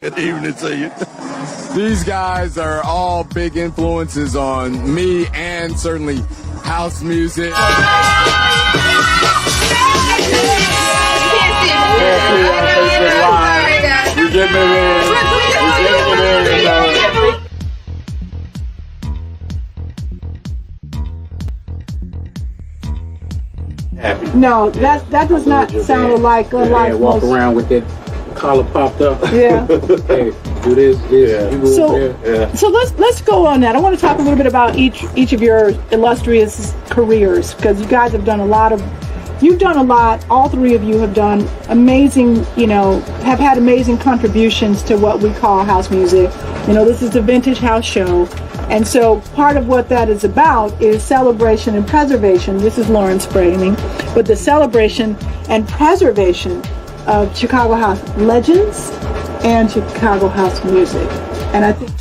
Good evening to you. These guys are all big influences on me and certainly house music. No, that does not sound like a life. Walk around with that collar popped up. Yeah. Hey, do this. Yeah. You go over there. So let's go on that. I want to talk a little bit about each of your illustrious careers, because you guys have done a lot. All three of you have done amazing, have had amazing contributions to what we call house music. This is the Vintage House Show. And so part of what that is about is celebration and preservation. This is Lauren framing, but the celebration and preservation of Chicago house legends and Chicago house music. And I think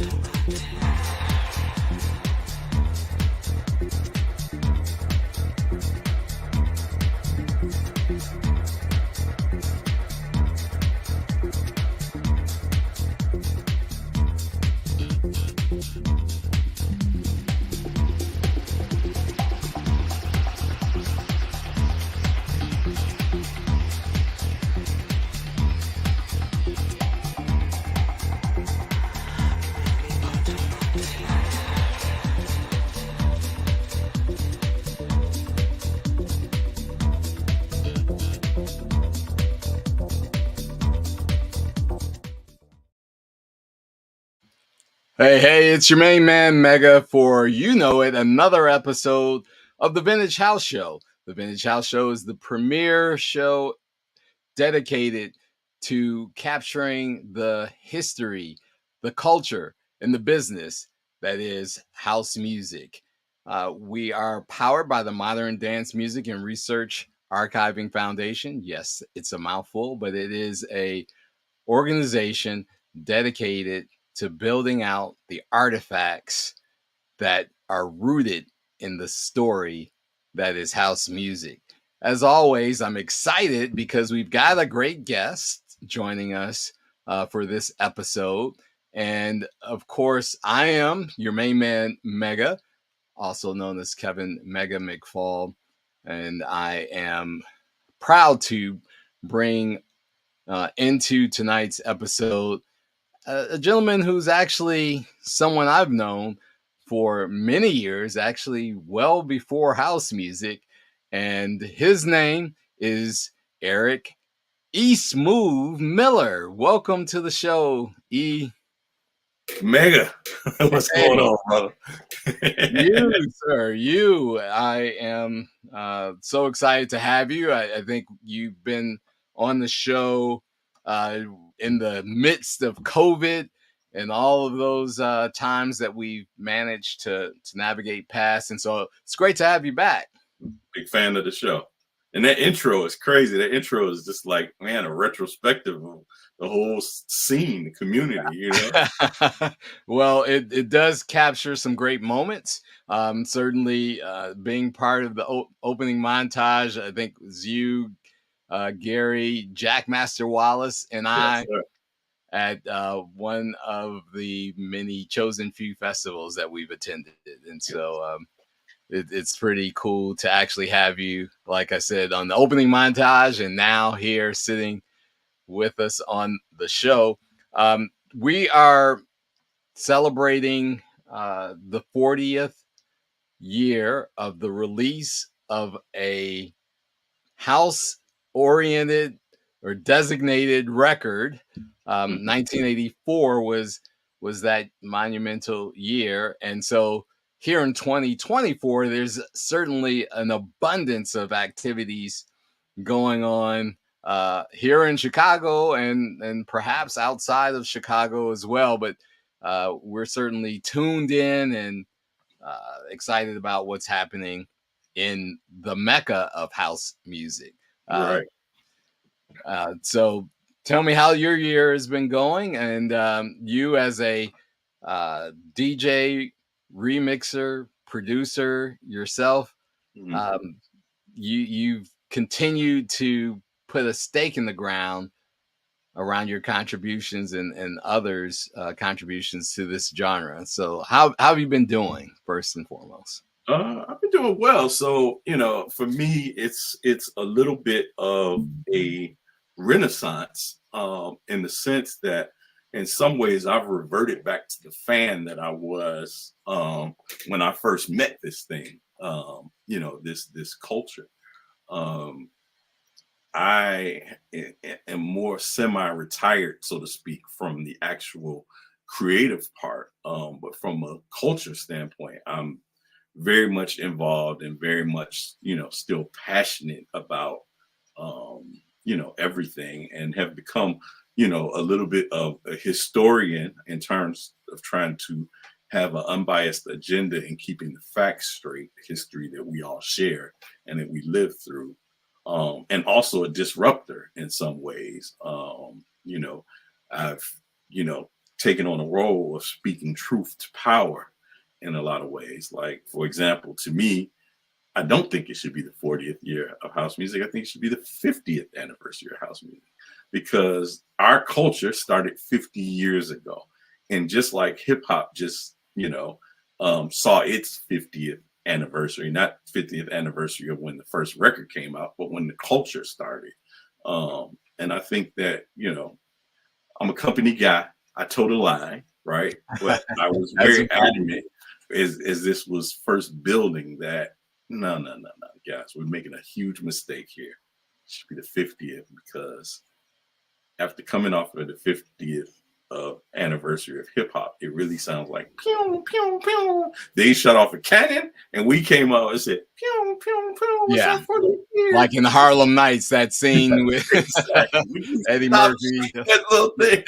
Hey, it's your main man, Mega, for another episode of the Vintage House Show. The Vintage House Show is the premier show dedicated to capturing the history, the culture, and the business that is house music. We are powered by the Modern Dance Music and Research Archiving Foundation. Yes, it's a mouthful, but it is a organization dedicated to building out the artifacts that are rooted in the story that is house music. As always, I'm excited because we've got a great guest joining us for this episode. And of course, I am your main man, Mega, also known as Kevin Mega McFall. And I am proud to bring into tonight's episode a gentleman who's actually someone I've known for many years, actually well before house music. And his name is Eric E-Smoove Miller. Welcome to the show, E. Mega. What's going on, brother? You. I am so excited to have you. I think you've been on the show in the midst of COVID and all of those times that we've managed to navigate past. And so it's great to have you back. Big fan of the show. And that intro is crazy. That intro is just like, man, a retrospective of the whole scene, the community, Well, it does capture some great moments. Certainly being part of the opening montage, I think it was you, Gary, Jack Master Wallace, and I at one of the many chosen few festivals that we've attended. And so it's pretty cool to actually have you, like I said, on the opening montage and now here sitting with us on the show. We are celebrating the 40th year of the release of a house-oriented or designated record. 1984 was that monumental year. And so here in 2024, there's certainly an abundance of activities going on here in Chicago and perhaps outside of Chicago as well. But we're certainly tuned in and excited about what's happening in the Mecca of house music. Right. So tell me how your year has been going, and you as a DJ, remixer, producer yourself, you've continued to put a stake in the ground around your contributions and others' contributions to this genre. So how have you been doing, first and foremost? I've been doing well. So, for me, it's a little bit of a renaissance, in the sense that in some ways I've reverted back to the fan that I was, when I first met this thing, this culture. I am more semi-retired, so to speak, from the actual creative part. But from a culture standpoint, I'm very much involved and very much, still passionate about, everything, and have become, a little bit of a historian in terms of trying to have an unbiased agenda in keeping the facts straight, history that we all share and that we live through. And also a disruptor in some ways. I've, taken on a role of speaking truth to power in a lot of ways. Like, for example, to me, I don't think it should be the 40th year of house music. I think it should be the 50th anniversary of house music, because our culture started 50 years ago. And just like hip hop just, saw its 50th anniversary, not 50th anniversary of when the first record came out, but when the culture started. And I think that, I'm a company guy. I told a lie, right? But I was very adamant as this was first building that no, guys, we're making a huge mistake here. It should be the 50th, because after coming off of the 50th anniversary of hip hop, it really sounds like pew pew pew. They shut off a cannon, and we came out and said pew pew pew. Yeah, like in the Harlem Nights, that scene with Eddie Murphy. That little thing.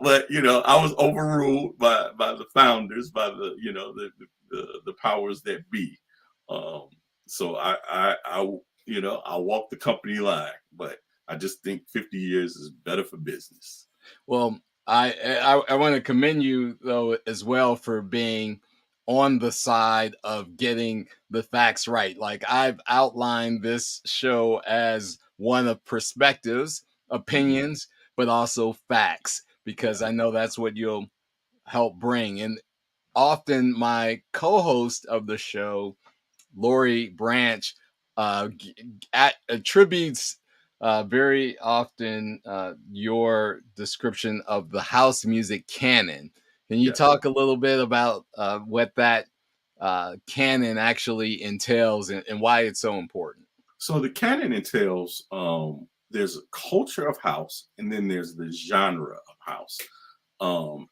But I was overruled by the founders, by the powers that be. So I walk the company line, but I just think 50 years is better for business. Well, I want to commend you, though, as well, for being on the side of getting the facts right. Like, I've outlined this show as one of perspectives, opinions, but also facts, because I know that's what you'll help bring. And often my co-host of the show, Lori Branch, attributes very often your description of the house music canon. Can you talk a little bit about what that canon actually entails and why it's so important? So the canon entails, there's a culture of house, and then there's the genre of house.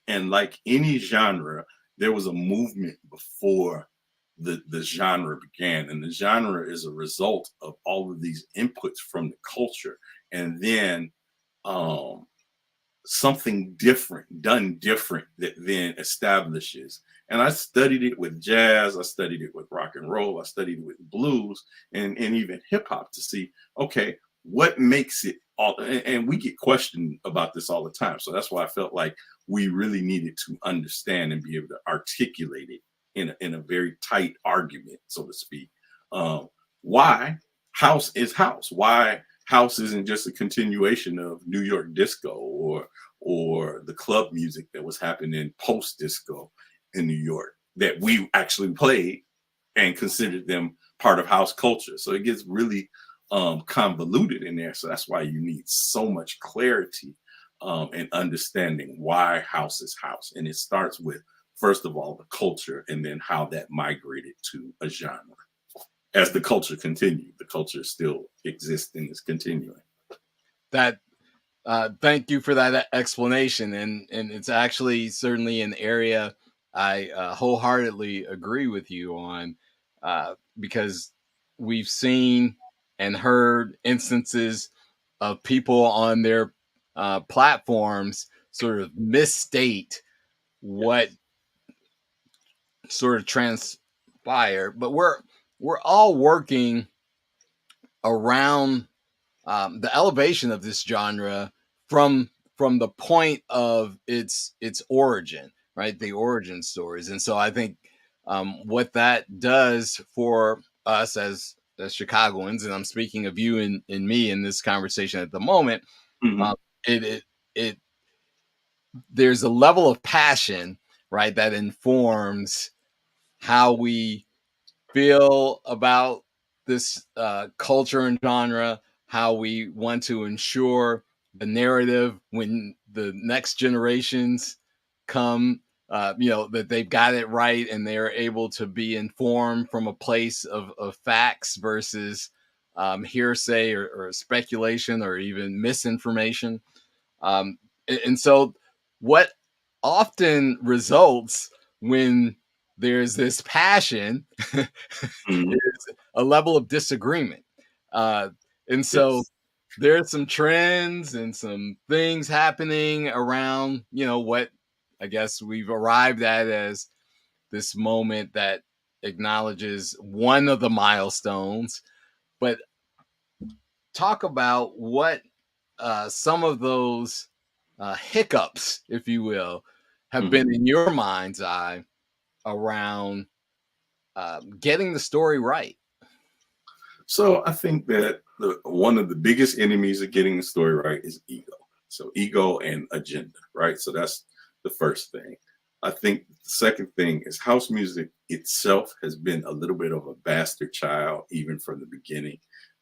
And like any genre, there was a movement before the genre began, and the genre is a result of all of these inputs from the culture, and then something different done different that then establishes. And I studied it with jazz, I studied it with rock and roll, I studied it with blues, and even hip hop, to see, okay, what makes it all. And we get questioned about this all the time, so that's why I felt like we really needed to understand and be able to articulate it in a very tight argument, so to speak. Why house is house? Why house isn't just a continuation of New York disco or the club music that was happening post disco in New York that we actually played and considered them part of house culture. So it gets really convoluted in there. So that's why you need so much clarity and understanding why house is house. And it starts with, first of all, the culture, and then how that migrated to a genre. As the culture continued, the culture still exists and is continuing. That thank you for that explanation, and it's actually certainly an area I wholeheartedly agree with you on, because we've seen and heard instances of people on their platforms sort of misstate what sort of transpire, but we're all working around the elevation of this genre from the point of its origin, right? The origin stories. And so I think what that does for us as Chicagoans, and I'm speaking of you and me in this conversation at the moment, Mhm. it there's a level of passion, right, that informs how we feel about this culture and genre, how we want to ensure the narrative when the next generations come, that they've got it right and they're able to be informed from a place of facts versus hearsay or speculation or even misinformation. Um, and so, what often results when there's this passion Mhm. is a level of disagreement. Uh, and so, Yes. there's some trends and some things happening around, what I guess we've arrived at as this moment that acknowledges one of the milestones. But talk about what some of those hiccups, if you will, have Mhm. been in your mind's eye around getting the story right. So I think that one of the biggest enemies of getting the story right is ego. So ego and agenda, right? So that's the first thing. I think the second thing is house music itself has been a little bit of a bastard child, even from the beginning.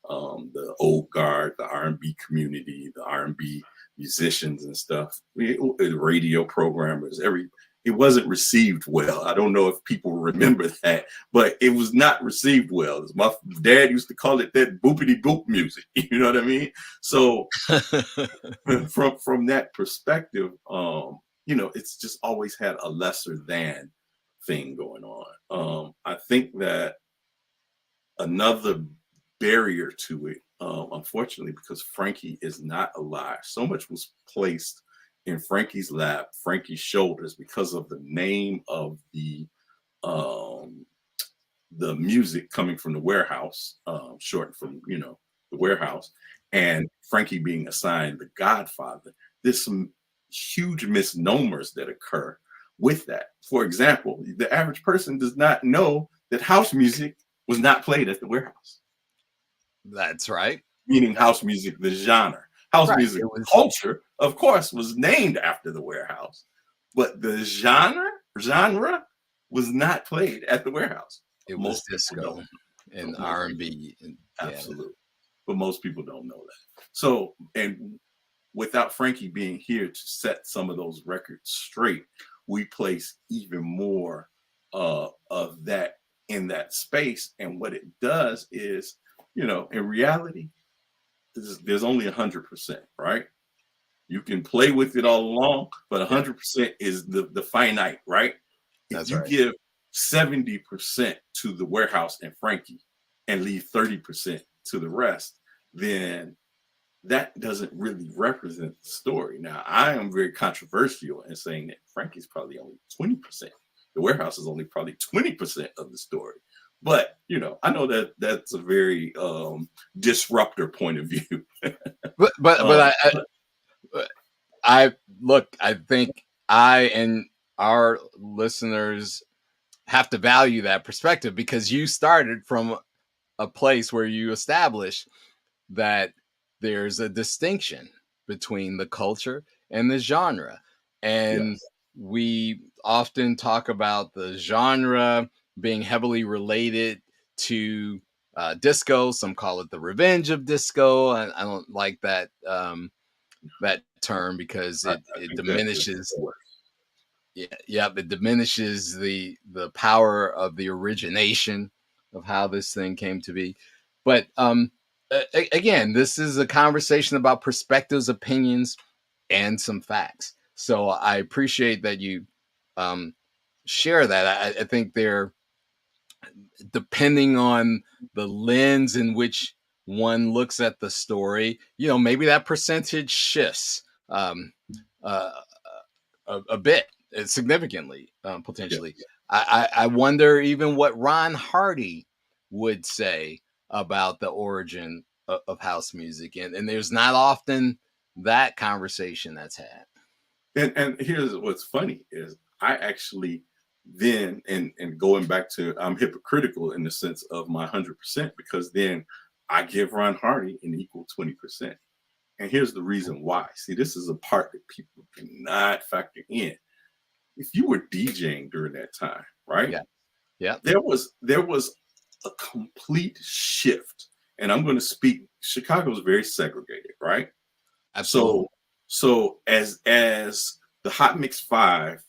The old guard, the R&B community, the R&B musicians and stuff, radio programmers, it wasn't received well. I don't know if people remember that, but it was not received well. My dad used to call it that boopity boop music. You know what I mean? So from that perspective, it's just always had a lesser than thing going on. I think that another barrier to it, unfortunately, because Frankie is not alive, so much was placed in Frankie's lap, Frankie's shoulders, because of the name of um, the music coming from the warehouse, short from the warehouse, and Frankie being assigned the Godfather. There's some huge misnomers that occur with that. For example, the average person does not know that house music was not played at the warehouse. That's right. Meaning house music, the genre. House Right. music It was culture, of course, was named after the warehouse, but the genre was not played at the warehouse. it was Most people disco and don't know R that. and B, and yeah, Absolutely. But most people don't know that. So, and without Frankie being here to set some of those records straight, we place even more of that in that space. And what it does is, in reality, there's only 100%, right? You can play with it all along, but yeah, 100% is the finite, right? If that's you right. give 70% to the warehouse and Frankie and leave 30% to the rest, then that doesn't really represent the story. Now, I am very controversial in saying that Frankie's probably only 20%. The warehouse is only probably 20% of the story. But, I know that that's a very disruptor point of view. But um, I look. I think I and our listeners have to value that perspective because you started from a place where you established that there's a distinction between the culture and the genre. And yes. we often talk about the genre being heavily related to disco. Some call it the revenge of disco. I don't like that term because I it think that is diminishes. worse. Yeah, it diminishes the power of the origination of how this thing came to be. But again, this is a conversation about perspectives, opinions, and some facts. So I appreciate that you um, share that. I think they're depending on the lens in which one looks at the story. Maybe that percentage shifts uh, a bit, significantly, potentially. Yes. I wonder even what Ron Hardy would say about the origin of house music, and there's not often that conversation that's had. And here's what's funny is I actually then and going back to, I'm hypocritical in the sense of my 100%, because then I give Ron Hardy an equal 20%. And here's the reason why. See, this is a part that people do not factor in. If you were DJing during that time, right? Yeah. Yeah. There was a complete shift. And I'm going to speak, Chicago's very segregated, right? Absolutely. So as the Hot Mix 5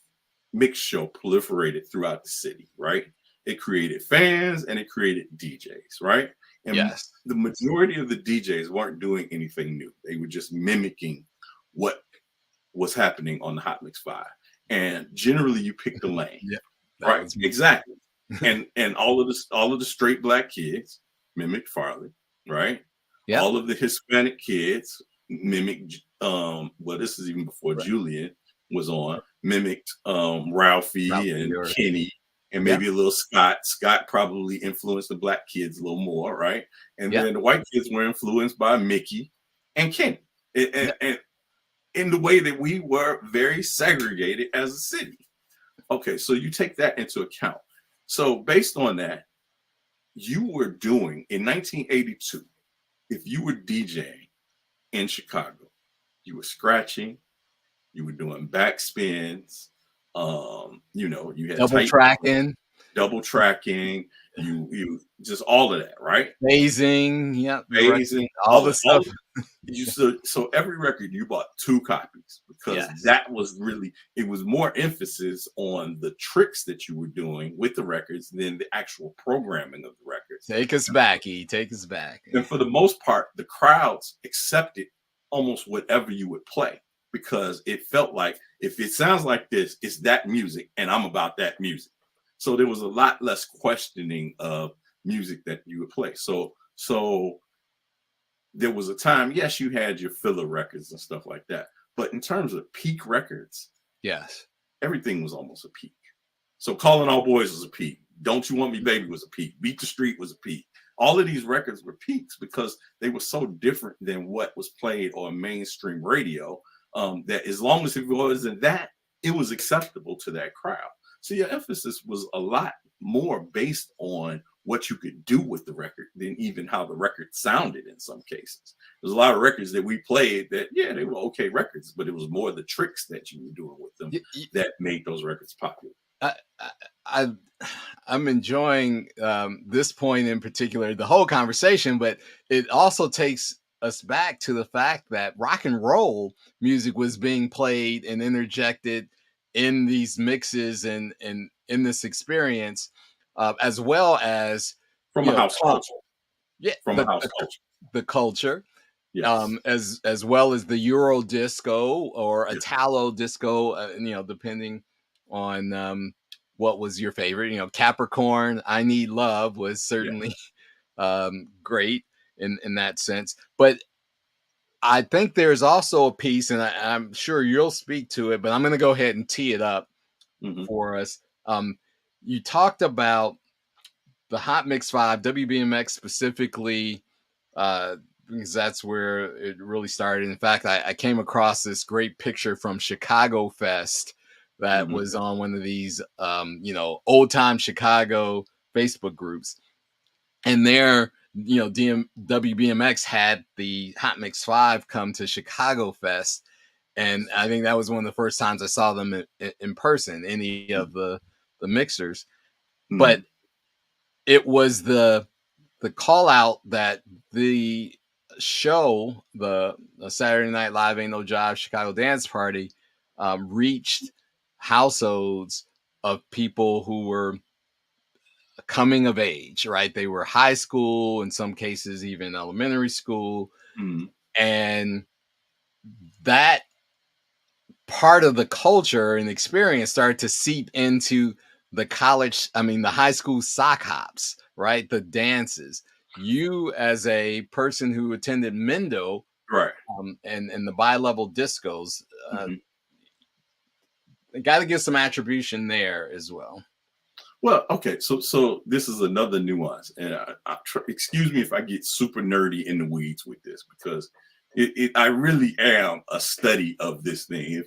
mix show proliferated throughout the city, right? It created fans and it created DJs, right? And Yes. the majority of the DJs weren't doing anything new. They were just mimicking what was happening on the Hot Mix 5. And generally you pick the lane. Yeah. Right. Exactly. and all of the straight black kids mimicked Farley, right? Yeah. All of the Hispanic kids mimicked well, this is even before Julian was on, mimicked Ralphie and Kenny, and maybe a little Scott. Scott probably influenced the black kids a little more, right? And then the white kids were influenced by Mickey and Kenny. And in the way that we were very segregated as a city. Okay, so you take that into account. So based on that, you were doing in 1982, if you were DJing in Chicago, you were scratching, you were doing backspins, you had double tracking, you just all of that, right? Phasing, all the stuff. So every record you bought 2 copies, because that was really, it was more emphasis on the tricks that you were doing with the records than the actual programming of the records. Take us back, E. Take us back. And for the most part, the crowds accepted almost whatever you would play, because it felt like, if it sounds like this, it's that music, and I'm about that music. So there was a lot less questioning of music that you would play. So there was a time, yes, you had your filler records and stuff like that, but in terms of peak records, everything was almost a peak. So Calling All Boys was a peak. Don't You Want Me Baby was a peak. Beat the Street was a peak. All of these records were peaks because they were so different than what was played on mainstream radio, that as long as it wasn't that, it was acceptable to that crowd. So your emphasis was a lot more based on what you could do with the record than even how the record sounded in some cases. There's a lot of records that we played that, they were okay records, but it was more the tricks that you were doing with them that made those records popular. I'm enjoying this point in particular, the whole conversation, but it also takes us back to the fact that rock and roll music was being played and interjected in these mixes and in this experience, as well as from a house culture. From a house culture. The culture. Yes. As well as the Euro disco or Italo disco, depending on what was your favorite. Capricorn, I Need Love was certainly great in that sense. But I think there's also a piece, and I'm sure you'll speak to it, but I'm going to go ahead and tee it up for us. You talked about the Hot Mix 5, WBMX specifically, because that's where it really started. In fact, I came across this great picture from Chicago Fest that was on one of these, old time Chicago Facebook groups. And there, WBMX had the Hot Mix 5 come to Chicago Fest. And I think that was one of the first times I saw them in person, any of the mixers. But it was the call out that the show, the Saturday Night Live Ain't No Jive Chicago Dance Party, reached households of people who were coming of age, right? They were high school, in some cases even elementary school. And that part of the culture and experience started to seep into the high school sock hops, right? The dances. You, as a person who attended Mendo, right, and the bi-level discos, got to give some attribution there as well. Well, okay, so this is another nuance, and excuse me if I get super nerdy in the weeds with this, because I really am a study of this thing.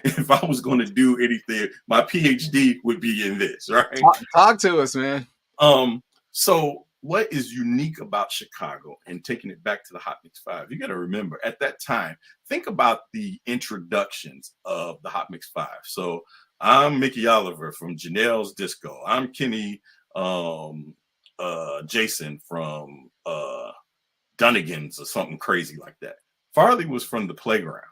If I was going to do anything, my PhD would be in this, right? Talk to us, man. So what is unique about Chicago, and taking it back to the Hot Mix 5, you got to remember at that time, think about the introductions of the Hot Mix 5. So I'm Mickey Oliver from Janelle's Disco. I'm Kenny Jason from Dunnigan's or something crazy like that. Farley was from the Playground.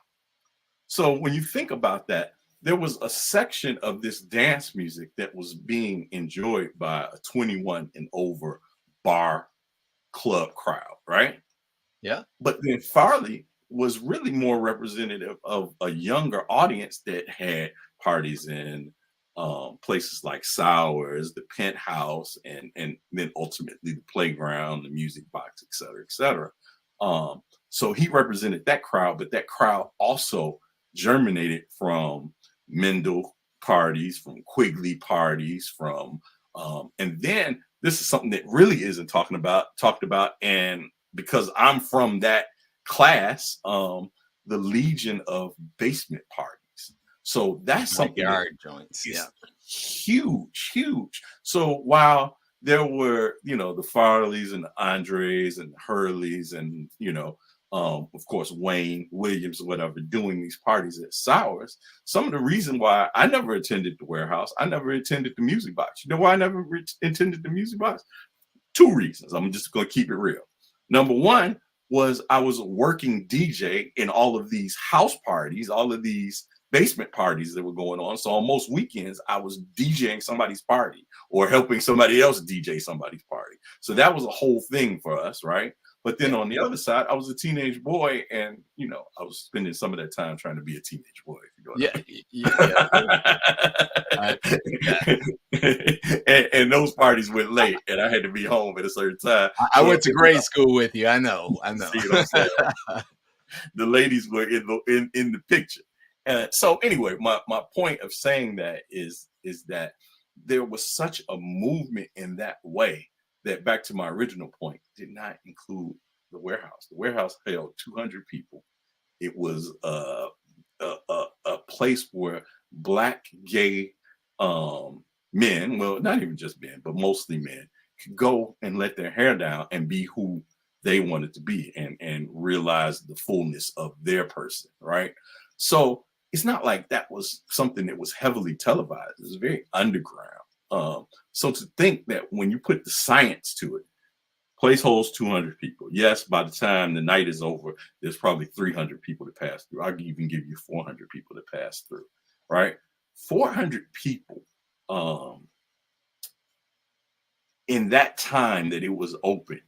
So when you think about that, there was a section of this dance music that was being enjoyed by a 21 and over bar club crowd, right? Yeah. But then Farley was really more representative of a younger audience that had parties in places like Sours, the Penthouse, and then ultimately the Playground, the Music Box, et cetera, et cetera. So he represented that crowd, but that crowd also germinated from Mendel parties, from Quigley parties, from and then this is something that really isn't talked about, and because I'm from that class, the Legion of basement parties. So that's something Yard joints, yeah, huge. So while there were, the Farleys and the Andres and the Hurleys and, of course, Wayne Williams or whatever doing these parties at Sours, some of the reason why I never attended the Warehouse, I never attended the Music Box. You know why I never attended the Music Box? 2 reasons. I'm just going to keep it real. Number one was I was a working DJ in all of these house parties, all of these basement parties that were going on. So on most weekends, I was DJing somebody's party or helping somebody else DJ somebody's party. So that was a whole thing for us, right? But then on the other side, I was a teenage boy, and I was spending some of that time trying to be a teenage boy. If you know what I mean. And those parties went late, and I had to be home at a certain time. I went to grade school with you. I know. See what I'm saying? The ladies were in the picture. So anyway, my point of saying that is that there was such a movement in that way that, back to my original point, did not include the Warehouse. The Warehouse held 200 people. It was a place where Black gay men, well, not even just men, but mostly men, could go and let their hair down and be who they wanted to be and realize the fullness of their person, right? So it's not like that was something that was heavily televised. It was very underground. So to think that when you put the science to it, place holds 200 people. Yes, by the time the night is over, there's probably 300 people to pass through. I'll even give you 400 people to pass through, right? 400 people in that time that it was open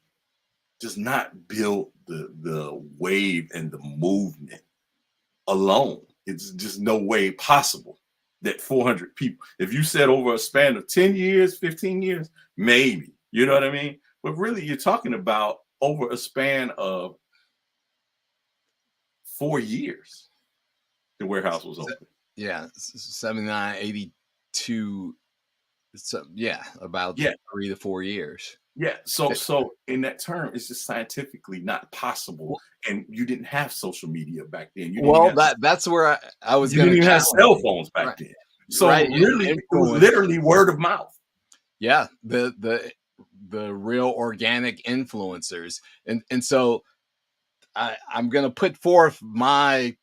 does not build the wave and the movement alone. It's just no way possible that 400 people, if you said over a span of 10 years, 15 years, maybe, you know what I mean? But really, you're talking about over a span of 4 years, the Warehouse was open. Yeah, 79, 82. So yeah, about 3 to 4 years. Yeah, so in that term, it's just scientifically not possible, and you didn't have social media back then. That's where I was going to. You didn't have cell phones back then, so really, it was literally word of mouth. Yeah, the real organic influencers, and so I'm going to put forth my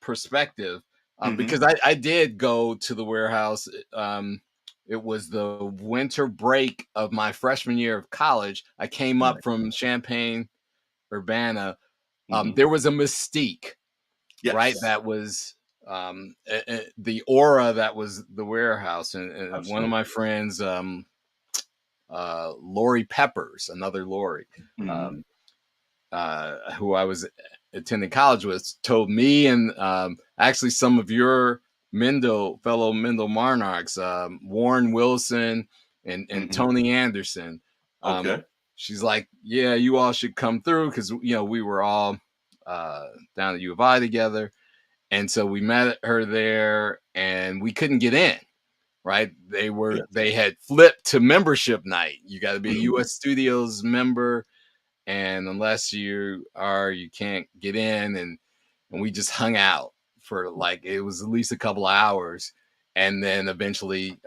perspective because I did go to the Warehouse. It was the winter break of my freshman year of college. I came up from Champaign, Urbana. There was a mystique, right? That was the aura that was the Warehouse. And one of my friends, Lori Peppers, another Lori, who I was attending college with, told me and actually some of your fellow Mendel Monarchs, Warren Wilson and Tony Anderson. She's like, yeah, you all should come through because we were all down at U of I together, and so we met her there, and we couldn't get in. Right? They had flipped to membership night. You got to be a U.S. Studios member, and unless you can't get in, and we just hung out for like, it was at least a couple of hours, and then eventually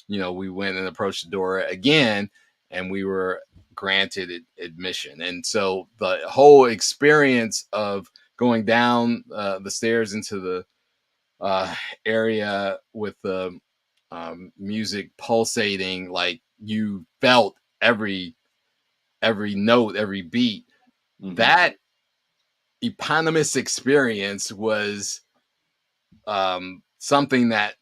we went and approached the door again, and we were granted admission. And so the whole experience of going down the stairs into the area with the music pulsating, like you felt every note, every beat. Mhm. That eponymous experience was something that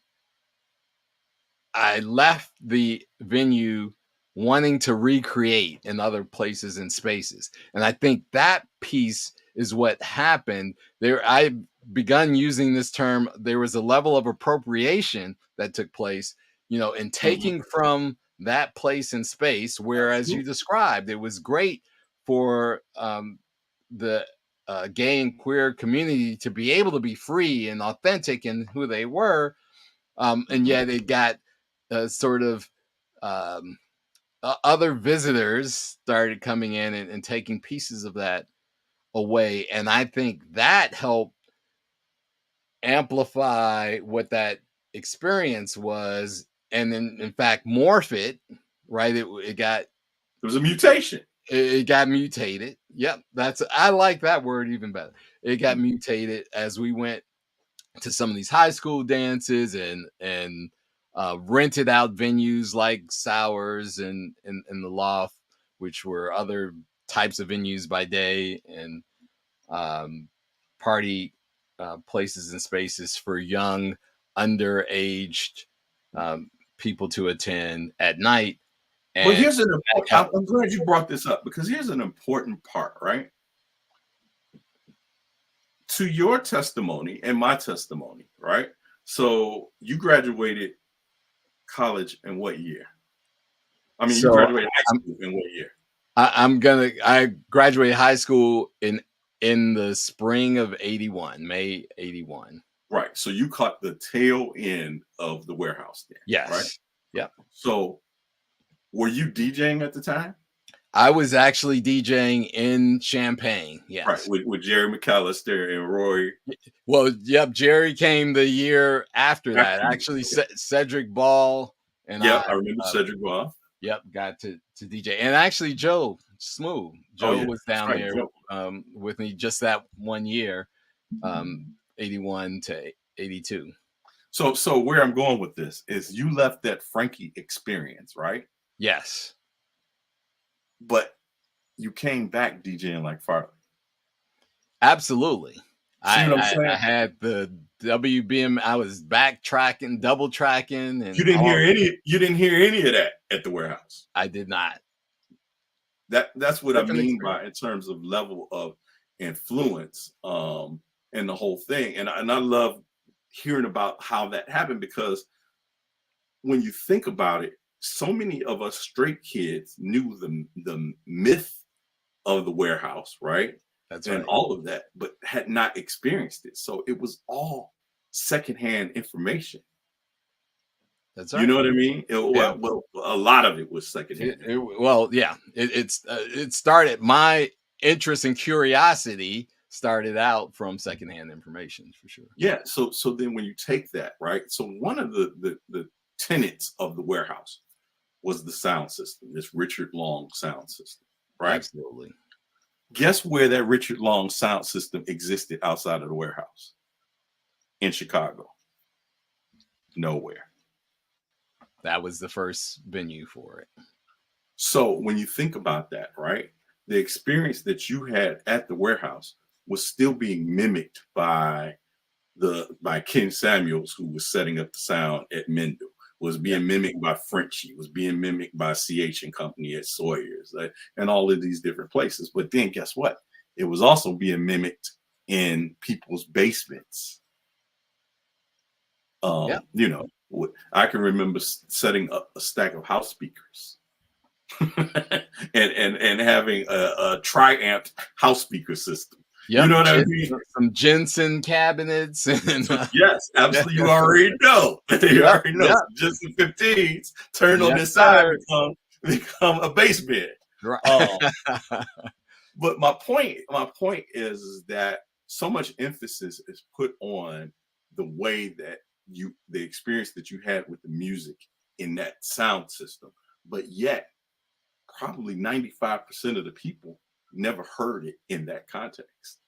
I left the venue wanting to recreate in other places and spaces. And I think that piece is what happened there. I begun using this term. There was a level of appropriation that took place, in taking from that place and space, whereas you described, it was great for the gay and queer community to be able to be free and authentic in who they were. And yet it got sort of other visitors started coming in and taking pieces of that away. And I think that helped amplify what that experience was, and then in fact morph it, right? It was a mutation. It got mutated. Yep, I like that word even better. It got mutated as we went to some of these high school dances and rented out venues like Sours and the Loft, which were other types of venues by day, and party places and spaces for young, underaged people to attend at night. And well, I'm glad you brought this up, because here's an important part, right? To your testimony and my testimony, right? So you graduated college in what year? I mean, you graduated high school in what year? I graduated high school in the spring of 81, May 81. Right. So you caught the tail end of the warehouse then. Yes. Right. Yeah. So were you DJing at the time? I was actually DJing in Champaign. Yes. Right. With Jerry McAllister and Roy. Well, yep. Jerry came the year after that. Actually, Cedric Ball and I remember Cedric Ball. Yep, got to DJ. And actually Joe Smooth. Joe was down there with me just that one year, 81 to 82. So where I'm going with this is you left that Frankie experience, right? Yes. But you came back DJing like Farley. Absolutely. I had the WBM. I was backtracking, double tracking, and you didn't hear any of that at the warehouse. I did not. That's what I mean by in terms of level of influence, and the whole thing. And I love hearing about how that happened, because when you think about it, so many of us straight kids knew the myth of the warehouse, right? That's and right. all of that, but had not experienced it. So it was all secondhand information. That's right. You know what I mean? Well, a lot of it was secondhand. It started, my interest and curiosity started out from secondhand information, for sure. Yeah. So then when you take that, right? So one of the tenets of the warehouse was the sound system, this Richard Long sound system, right? Absolutely. Guess where that Richard Long sound system existed outside of the warehouse? In Chicago. Nowhere. That was the first venue for it. So when you think about that, right? The experience that you had at the warehouse was still being mimicked by Ken Samuels, who was setting up the sound at Mendel, was being mimicked by Frenchie, was being mimicked by CH and Company at Sawyer's, and all of these different places. But then guess what? It was also being mimicked in people's basements. You know, I can remember setting up a stack of house speakers and having a tri-amp house speaker system. Yep. You know what I mean? Some Jensen cabinets. And, yes, absolutely. You already know. You already know. Jensen 15s turn on this side, become a bass bed. Right. but my point is that so much emphasis is put on the way that the experience that you had with the music in that sound system, but yet probably 95% of the people never heard it in that context.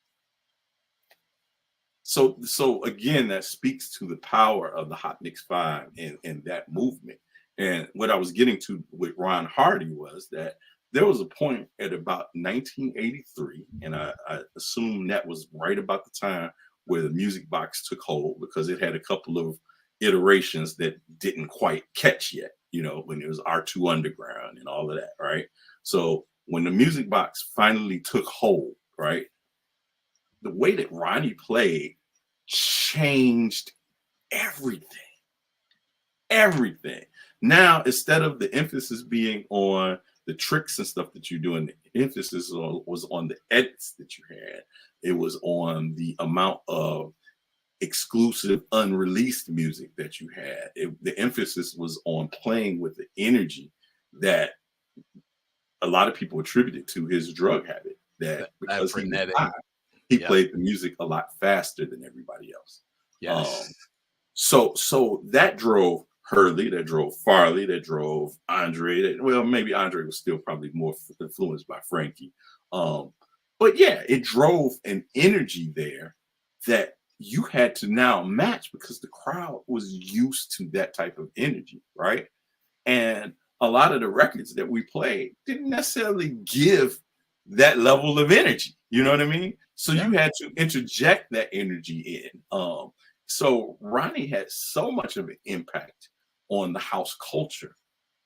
So again, that speaks to the power of the Hot Mix Five and that movement. And what I was getting to with Ron Hardy was that there was a point at about 1983, and I assume that was right about the time where the music box took hold, because it had a couple of iterations that didn't quite catch yet, when it was R2 Underground and all of that, right? So when the music box finally took hold, right, the way that Ronnie played changed everything. Everything. Now, instead of the emphasis being on the tricks and stuff that you're doing, the emphasis was on the edits that you had. It was on the amount of exclusive, unreleased music that you had. The emphasis was on playing with the energy that a lot of people attributed to his drug habit. That because he was high, he played the music a lot faster than everybody else. Yes. So that drove Hurley, that drove Farley, that drove Andre. Maybe Andre was still probably more influenced by Frankie. But yeah, it drove an energy there that you had to now match, because the crowd was used to that type of energy, right? And a lot of the records that we played didn't necessarily give that level of energy. You know what I mean? So you had to interject that energy in. So Ronnie had so much of an impact on the house culture,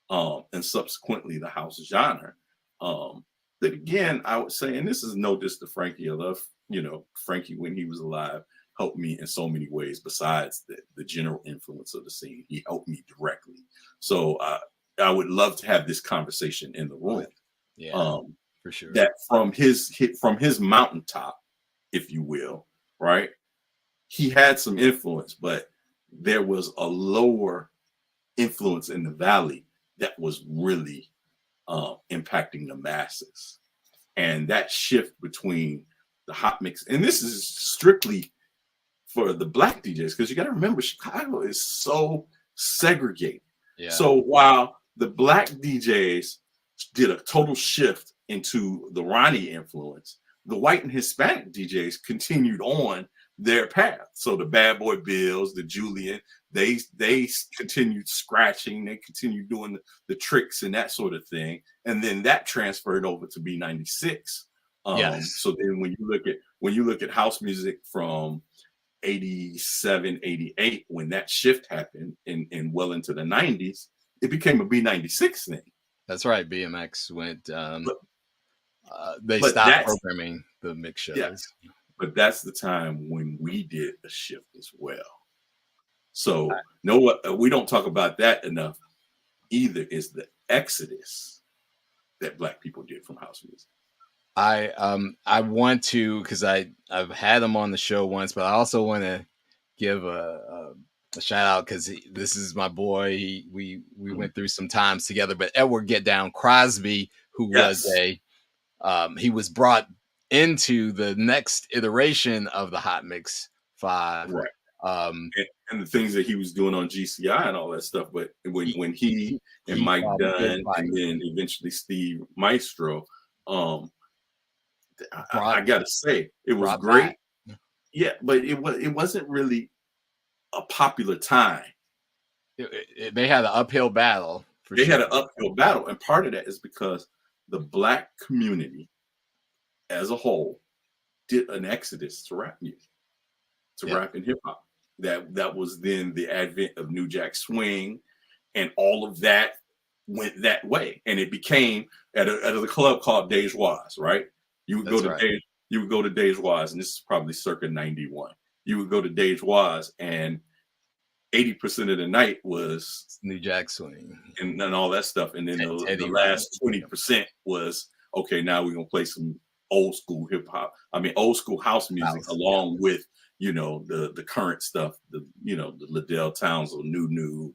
and subsequently the house genre, that again, I would say, and this is no diss to Frankie. I love, Frankie when he was alive helped me in so many ways besides the general influence of the scene. He helped me directly. So I would love to have this conversation in the room. Yeah, for sure. That from his mountaintop, if you will, right? He had some influence, but there was a lower influence in the valley that was really impacting the masses. And that shift between the hot mix, and this is strictly for the black DJs, because you got to remember, Chicago is so segregated. Yeah. So while the black DJs did a total shift into the Ronnie influence, the white and Hispanic DJs continued on their path. So the Bad Boy Bills, the Julian, they continued scratching, they continued doing the tricks and that sort of thing. And then that transferred over to B96. So then when you look at house music from 87, 88, when that shift happened and well into the 90s, it became a B96 thing. That's right. BMX went, they stopped programming the mix shows. Yes. But that's the time when we did a shift as well. So we don't talk about that enough either, is the exodus that black people did from house music. I want to, because I've had him on the show once, but I also want to give a shout out, because this is my boy. We went through some times together, but Edward Get Down Crosby, who was he was brought into the next iteration of the Hot Mix 5, right? And the things that he was doing on GCI and all that stuff. But when he and Mike Dunn and then eventually Steve Maestro, I gotta say it was great. Back. Yeah, but it wasn't really a popular time. They had an uphill battle. They had an uphill battle, and part of that is because the black community as a whole did an exodus to rap music, rap and hip hop. That was then the advent of New Jack Swing, and all of that went that way, and it became at a club called Dejois, right? You would go to Dejois, and this is probably circa 91. You would go to Dejois, and 80% of the night was New Jack Swing and all that stuff, and then the last 20% was, okay, now we're gonna play some old school hip hop. I mean, old school house music, along with the current stuff, the Liddell Townsend, New,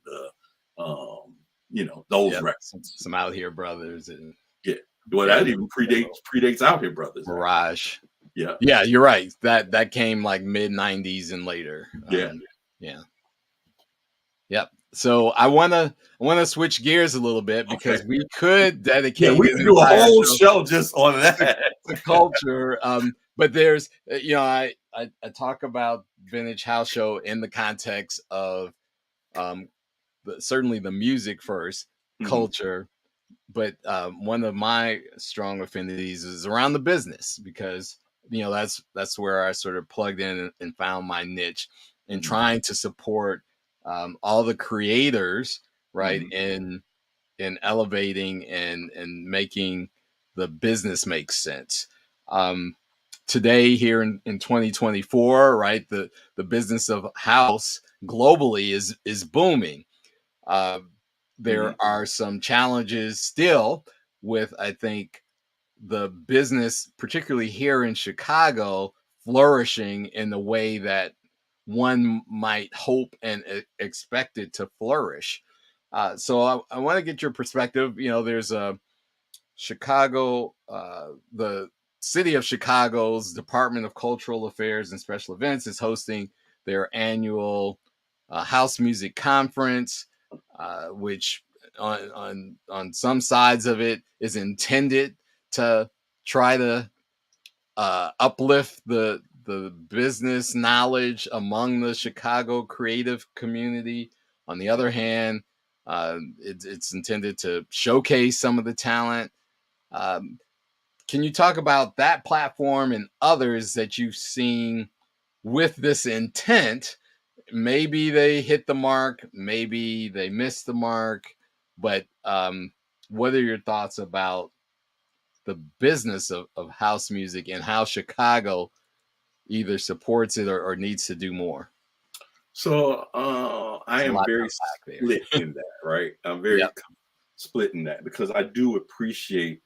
those records, some Out Here Brothers, and Well, that even predates Out Here Brothers. Mirage. Yeah. Yeah, you're right. That came like mid 90s and later. Yeah. Yeah. Yep. So I wanna switch gears a little bit because we could dedicate we an can do a entire whole show just on that. to culture. But there's I talk about Vintage House Show in the context of certainly the music 1st, culture. But one of my strong affinities is around the business because that's where I sort of plugged in and found my niche in trying to support all the creators, right, in elevating and making the business make sense. Today, here in 2024, right, the business of house globally is booming. There are some challenges still with, I think, the business, particularly here in Chicago, flourishing in the way that one might hope and expect it to flourish. So I want to get your perspective. There's a Chicago, the city of Chicago's Department of Cultural Affairs and Special Events is hosting their annual house music conference, which on some sides of it is intended to try to uplift the business knowledge among the Chicago creative community. On the other hand, it's intended to showcase some of the talent. Can you talk about that platform and others that you've seen with this intent? Maybe they hit the mark, maybe they missed the mark, but what are your thoughts about the business of house music and how Chicago either supports it or needs to do more? So I am very split in that, right? I'm very split in that because I do appreciate,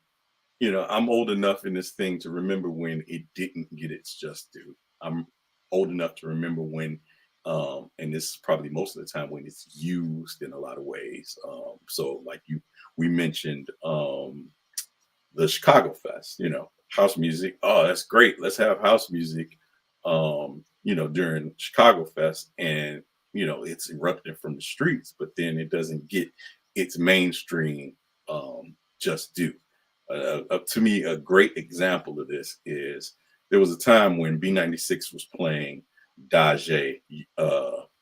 I'm old enough in this thing to remember when it didn't get its just due. I'm old enough to remember when, and this is probably most of the time when it's used in a lot of ways. So like we mentioned the Chicago Fest, house music. Oh, that's great. Let's have house music, during Chicago Fest. And, it's erupting from the streets, but then it doesn't get its mainstream just due. To me, a great example of this is there was a time when B96 was playing Dajé,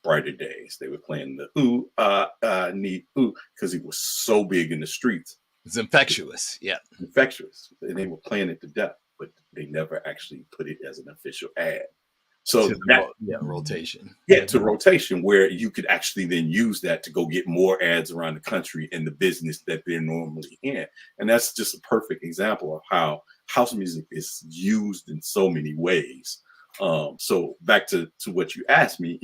Brighter Days. They were playing the Ooh, I Need Ooh, because it was so big in the streets. It's infectious. Yeah. Infectious. And they were playing it to death, but they never actually put it as an official ad. So rotation. Yeah, to rotation, where you could actually then use that to go get more ads around the country in the business that they're normally in. And that's just a perfect example of how house music is used in so many ways. So back to what you asked me,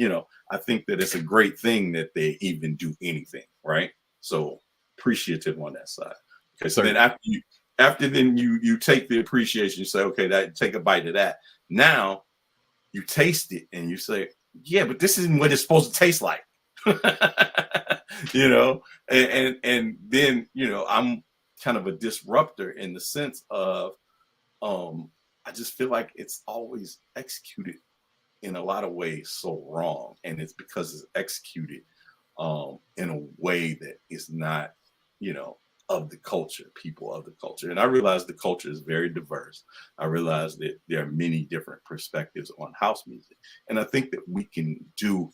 I think that it's a great thing that they even do anything, right? So appreciative on that side. Okay, so then after you take the appreciation, you say, okay, that take a bite of that. Now you taste it and you say, yeah, but this isn't what it's supposed to taste like. And then, I'm kind of a disruptor in the sense of, I just feel like it's always executed in a lot of ways so wrong. And it's because it's executed in a way that is not, of the culture, people of the culture. And I realize the culture is very diverse. I realize that there are many different perspectives on house music. And I think that we can do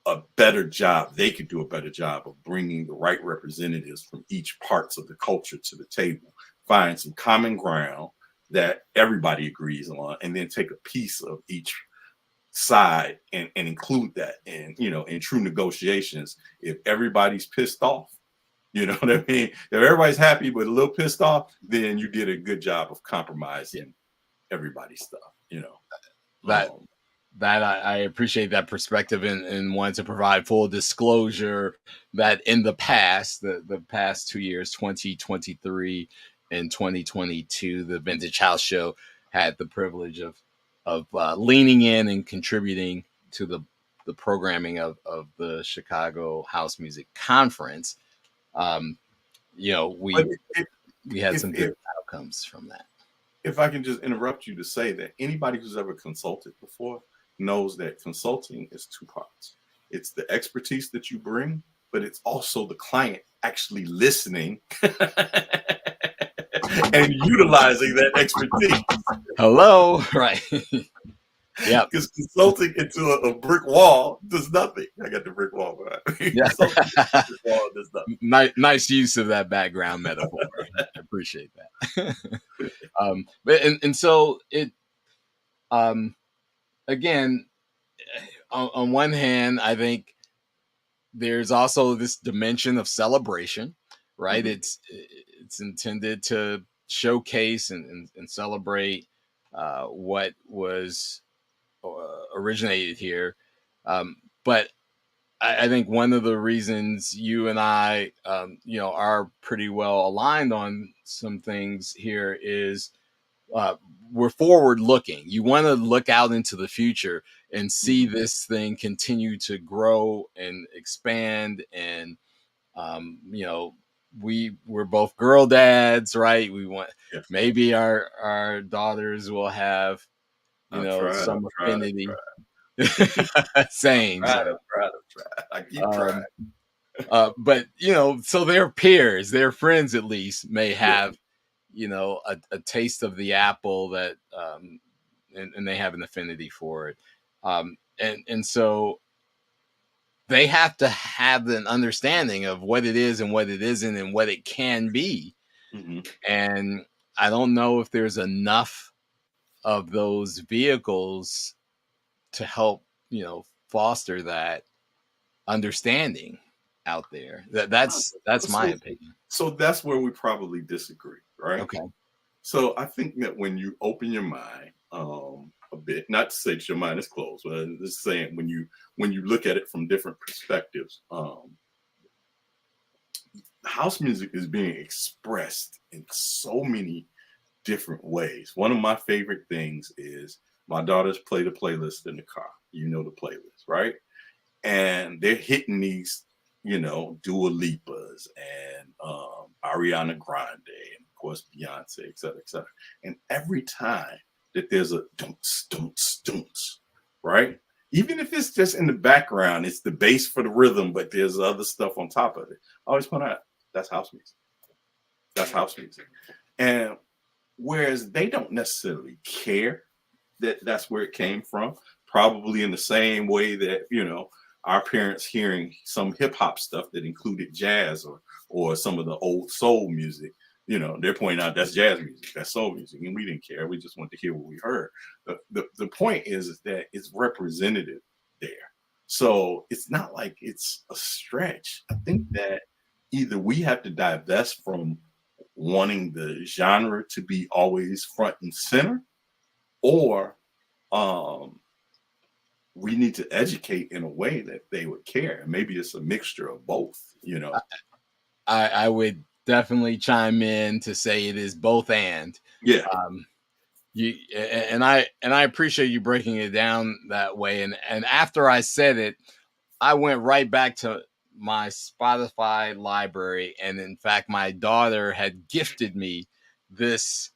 a better job. They could do a better job of bringing the right representatives from each parts of the culture to the table, find some common ground that everybody agrees on, and then take a piece of each side and include that. And, in true negotiations, if everybody's pissed off, you know what I mean? If everybody's happy but a little pissed off, then you did a good job of compromising everybody's stuff, That I appreciate that perspective and wanted to provide full disclosure that in the past, the past 2 years, 2023 and 2022, the Vintage House Show had the privilege of leaning in and contributing to the programming of the Chicago House Music Conference. we had if, some if good outcomes from that. if I can just interrupt you to say that anybody who's ever consulted before knows that consulting is two parts. It's the expertise that you bring, but it's also the client actually listening and utilizing that expertise. Hello, right? Yeah, Because consulting into a brick wall does nothing. I got the brick wall, right? yeah. Consulting into a brick wall does nothing. Nice use of that background metaphor. I appreciate that. But and so it again, on one hand, I think there's also this dimension of celebration, right? Mhm. It's intended to showcase and celebrate what was originated here. But I think one of the reasons you and I, are pretty well aligned on some things here is uh, we're forward looking. You want to look out into the future and see Mhm. this thing continue to grow and expand. And we're both girl dads, right? We want Yes, maybe our daughters will have I've tried. some I've tried. affinity. I've Same. tried. So, I've tried. I've tried. I keep trying. um, but so their peers, their friends at least may Yeah. have a taste of the apple that and they have an affinity for it, and so they have to have an understanding of what it is and what it isn't and what it can be. Mhm. And I don't know if there's enough of those vehicles to help foster that understanding out there. That's my So, opinion. so that's where we probably disagree, right? Okay. So I think that when you open your mind a bit, not to say that your mind is closed, but I'm just saying when you look at it from different perspectives, house music is being expressed in so many different ways. One of my favorite things is my daughters play the playlist in the car. You know the playlist, right? And they're hitting these, Dua Lipas and Ariana Grande, and of course Beyonce, et cetera, et cetera. And every time that there's a dunce, dunce, dunce, right? Even if it's just in the background, it's the bass for the rhythm, but there's other stuff on top of it. I always point out that's house music. That's house music. And whereas they don't necessarily care that that's where it came from, probably in the same way that our parents hearing some hip hop stuff that included jazz or some of the old soul music, they're pointing out that's jazz music, that's soul music, and we didn't care. We just wanted to hear what we heard. The point is that it's representative there, so it's not like it's a stretch. I think that either we have to divest from wanting the genre to be always front and center, or we need to educate in a way that they would care. Maybe it's a mixture of both. I would definitely chime in to say it is both and. Yeah. You and I appreciate you breaking it down that way. And after I said it, I went right back to my Spotify library, and in fact, my daughter had gifted me this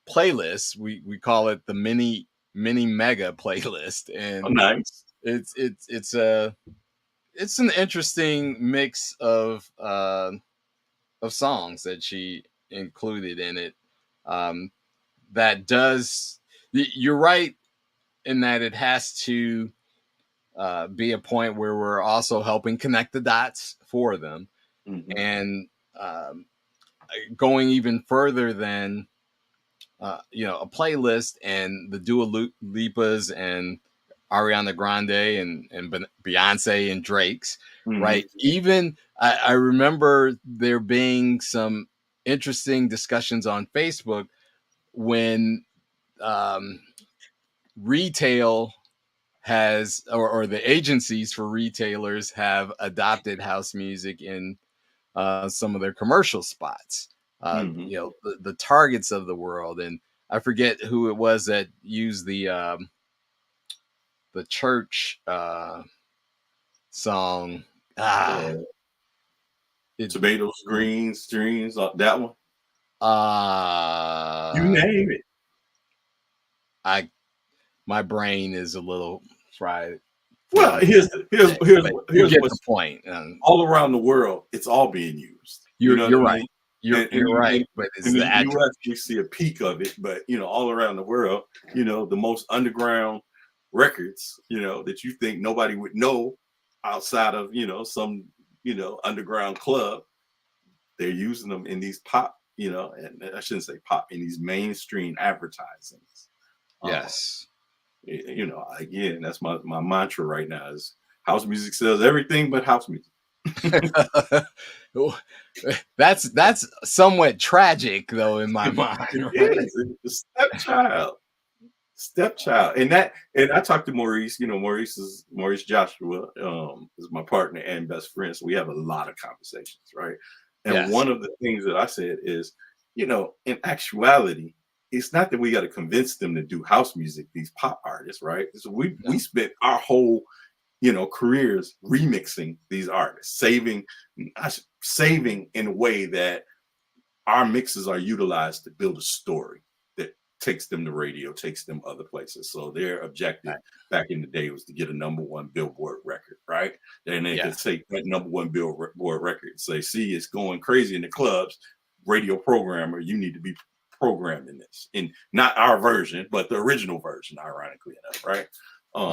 playlist. We call it the mini mega playlist, Oh, and nice. it's an interesting mix of songs that she included in it. Um, that does you're right in that it has to be a point where we're also helping connect the dots for them, Mhm. and going even further than a playlist and the Dua Lipas and Ariana Grande and Beyonce and Drake's, Mhm. right? Even I remember there being some interesting discussions on Facebook when um, retail has or the agencies for retailers have adopted house music in some of their commercial spots. Mhm. The Targets of the world, and I forget who it was that used the church song. Uh, It tomatoes, greens, dreams, that one. You name it. My brain is a little fried. Well, But here's you get what's the point. all around the world. It's all being used. You know what You're I right. mean? You're right. But it's In the the attribute. U.S., we see a peak of it, but all around the world, the most underground records, that you think nobody would know outside of some underground club. They're using them in these pop, and I shouldn't say pop, in these mainstream advertisings. Yes. Again, that's my mantra right now is house music sells everything but house music. That's somewhat tragic though in my mind. Right? It's stepchild, and I talked to Maurice. Maurice Joshua is my partner and best friend, so we have a lot of conversations, right? And Yes. one of the things that I said is, in actuality, it's not that we got to convince them to do house music, these pop artists, right? So we spent our whole careers remixing these artists, saving in a way that our mixes are utilized to build a story that takes them to radio, takes them other places. So their objective back in the day was to get a #1 Billboard record, right? And they could take that #1 Billboard record and say, see, it's going crazy in the clubs. Radio programmer, you need to be programmed in this. And not our version, but the original version, ironically enough, right?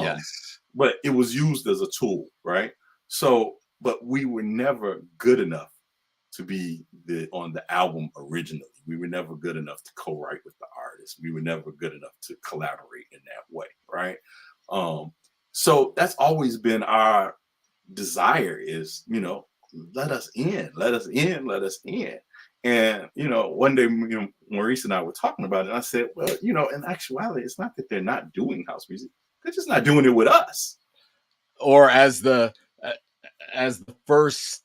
Yes. But it was used as a tool, right? So, but we were never good enough to be on the album originally. We were never good enough to co-write with the artist. We were never good enough to collaborate in that way, right? So that's always been our desire is, let us in, let us in, let us in. And one day, Maurice and I were talking about it. And I said, well, in actuality, it's not that they're not doing house music; they're just not doing it with us. Or as the first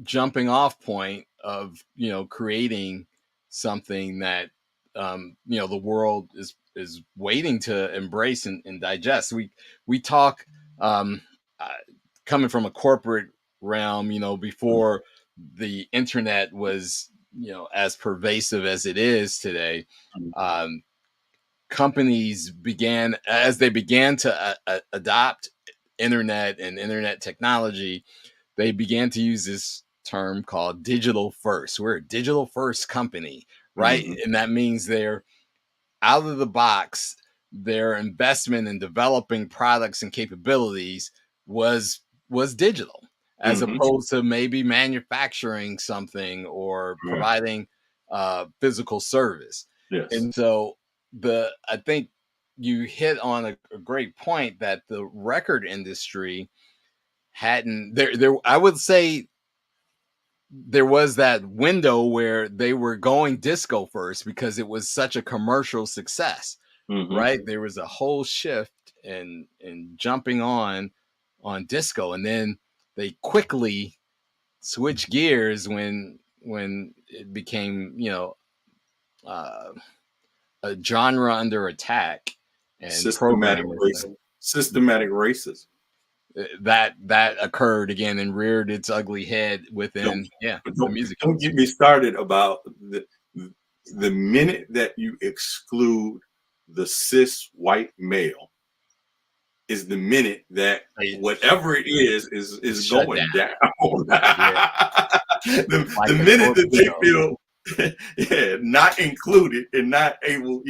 jumping off point of creating something that the world is waiting to embrace and digest. We talk coming from a corporate realm, before the internet was as pervasive as it is today. Companies began to adopt internet and internet technology. They began to use this term called digital first. We're a digital first company, right? Mm-hmm. And that means they're out of the box. Their investment in developing products and capabilities was digital, as opposed to maybe manufacturing something or providing physical service. Yes. And so I think you hit on a great point that the record industry hadn't there I would say there was that window where they were going disco first because it was such a commercial success, right? There was a whole shift in jumping on disco, and then they quickly switched gears when it became a genre under attack and systematic racism. That occurred again and reared its ugly head within the music. Don't get me started about the minute that you exclude the cis white male is the minute that whatever it is going down. The minute that they feel not included and not able,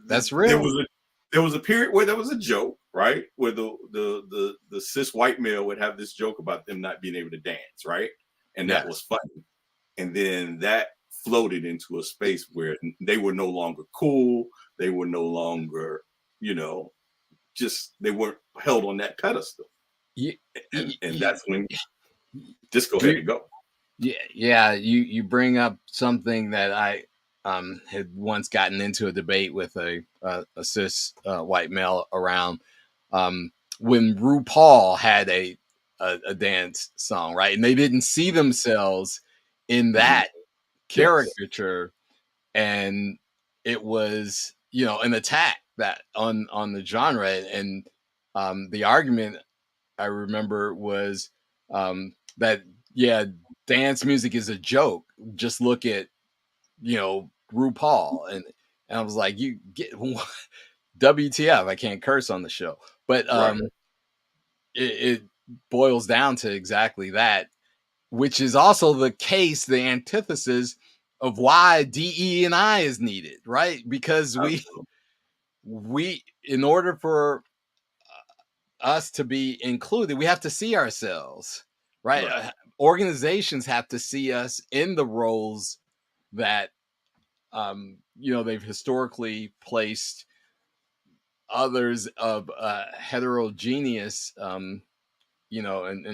that's real. There was a period where there was a joke, right? Where the cis white male would have this joke about them not being able to dance, right? And that was funny. And then that floated into a space where they were no longer cool. They were no longer, they weren't held on that pedestal. And that's when disco had to go. Yeah. You bring up something that I had once gotten into a debate with a cis white male around when RuPaul had a dance song, right? And they didn't see themselves in that caricature, and it was an attack that on the genre. And the argument I remember was that dance music is a joke. Just look at, RuPaul, and I was like, you get WTF? I can't curse on the show, but Right. it boils down to exactly that, which is also the case, the antithesis of why DE&I is needed, right? Because we in order for us to be included, we have to see ourselves, right? Right. Organizations have to see us in the roles that they've historically placed others of heterogeneous, and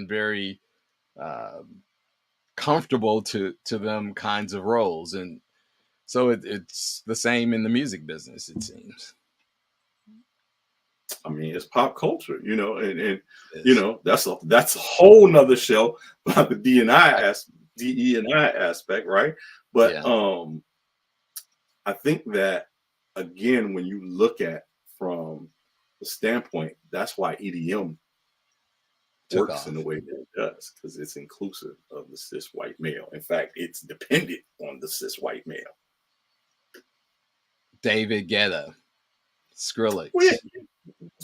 very uh, comfortable to them kinds of roles, and so it's the same in the music business, it seems. I mean, it's pop culture, and Yes. that's a whole nother show about the DE&I aspect, right? But Yeah. I think that again, when you look at from the standpoint, that's why EDM Took works in the off. way that it does, because it's inclusive of the cis white male. In fact, it's dependent on the cis white male. David Guetta, Skrillex.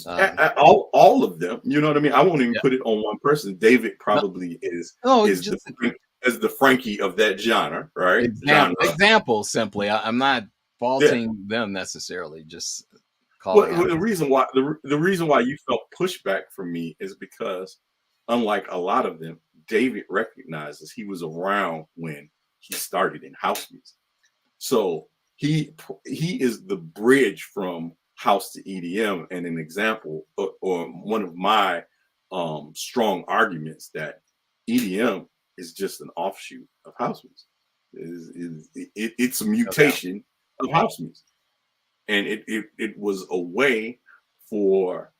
Well, all of them, you know what I mean? I won't even Yeah. put it on one person. David No, probably is no, is just the Frankie of that genre, right? Genre. example simply. I'm not Yeah. faulting them necessarily, just calling Well, out. the reason why the reason why you felt pushback from me is because, unlike a lot of them, David recognizes he was around when he started in house music, so he is the bridge from house to EDM, and an example, or one of my strong arguments, that EDM is just an offshoot of house music. It's a No doubt. mutation of house music, and it was a way for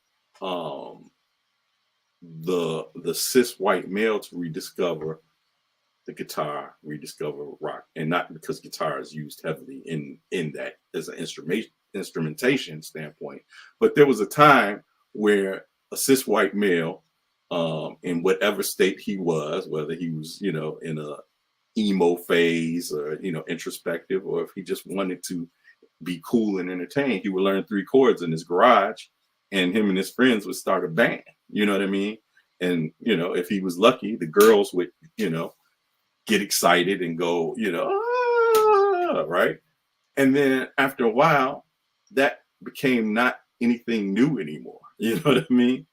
the cis white male to rediscover the guitar, rediscover rock, and not because guitar is used heavily in that as an instrumentation standpoint, but there was a time where a cis white male, in whatever state he was, whether he was in a emo phase, or introspective, or if he just wanted to be cool and entertained, he would learn 3 chords in his garage, and him and his friends would start a band. You know what I mean? And if he was lucky, the girls would get excited and go, right? And then after a while, that became not anything new anymore. You know what I mean?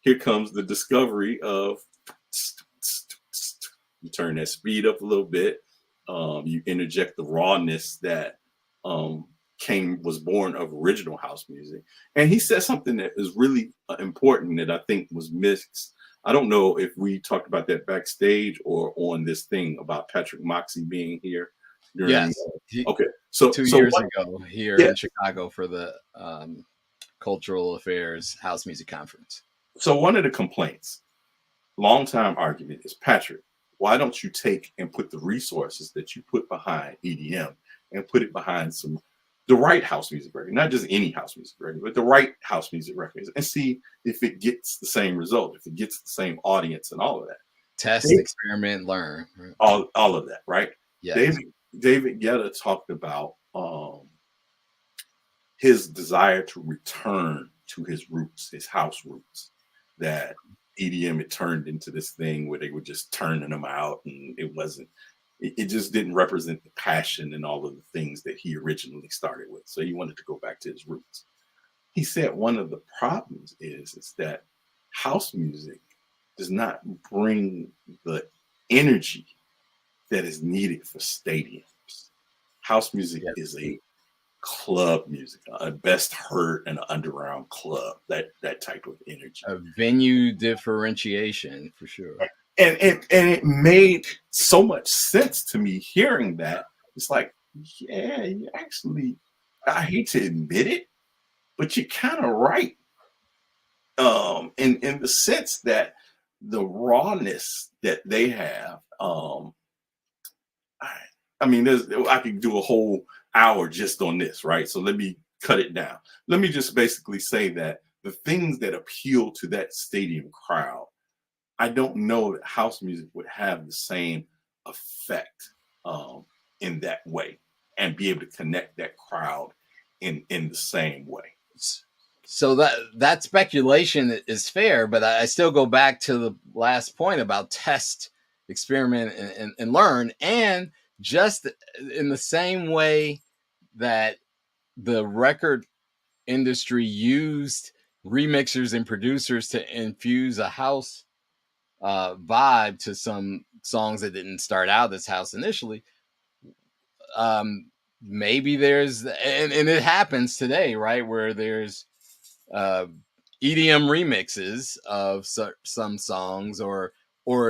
Here comes the discovery of, you turn that speed up a little bit, you interject the rawness that was born of original house music. And he said something that is really important that I think was missed. I don't know if we talked about that backstage or on this thing about Patrick Moxey being here during. Yes. Okay. So 2 years ago here in Chicago for the Cultural Affairs House Music Conference. So one of the complaints, long-time argument, is, Patrick, why don't you take and put the resources that you put behind EDM and put it behind the right house music record, not just any house music record, but the right house music records, and see if it gets the same result, if it gets the same audience, and all of that. Test, experiment, learn. All of that, right? Yes. David Guetta talked about his desire to return to his roots, his house roots, that EDM had turned into this thing where they were just turning them out, and it just didn't represent the passion and all of the things that he originally started with. So he wanted to go back to his roots. He said one of the problems is that house music does not bring the energy that is needed for stadiums. House music is a club music, a best heard in an underground club, that type of energy. A venue differentiation, for sure. And it made so much sense to me hearing that. It's like, yeah, you actually, I hate to admit it, but you're kind of right. In the sense that the rawness that they have, I mean, I could do a whole hour just on this, right? So let me cut it down. Let me just basically say that the things that appeal to that stadium crowd I don't know that house music would have the same effect in that way and be able to connect that crowd in the same way. So that speculation is fair, but I still go back to the last point about test, experiment, and learn. And just in the same way that the record industry used remixers and producers to infuse a house vibe to some songs that didn't start out as house initially, maybe there's, and it happens today, right, where there's EDM remixes of some songs, or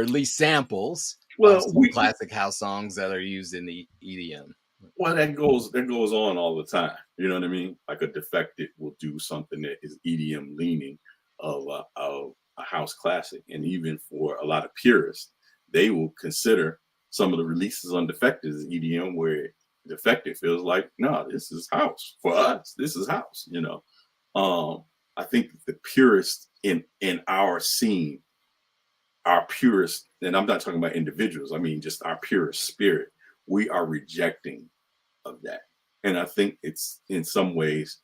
at least samples of Well, some classic house songs that are used in the EDM. Well, that goes on all the time. You know what I mean? Like a Defected will do something that is EDM leaning of a house classic, and even for a lot of purists, they will consider some of the releases on Defected as EDM, where Defected feels like, no, this is house for us. This is house. You know, I think the purists in our scene, our purists, and I'm not talking about individuals. I mean just our purest spirit. We are rejecting of that. And I think it's in some ways,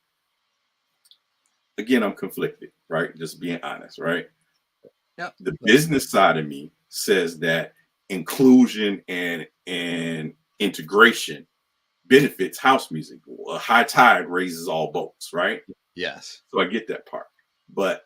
again, I'm conflicted, right? Just being honest, right? Yeah. The business side of me says that inclusion and integration benefits house music. A high tide raises all boats, right? Yes. So I get that part. But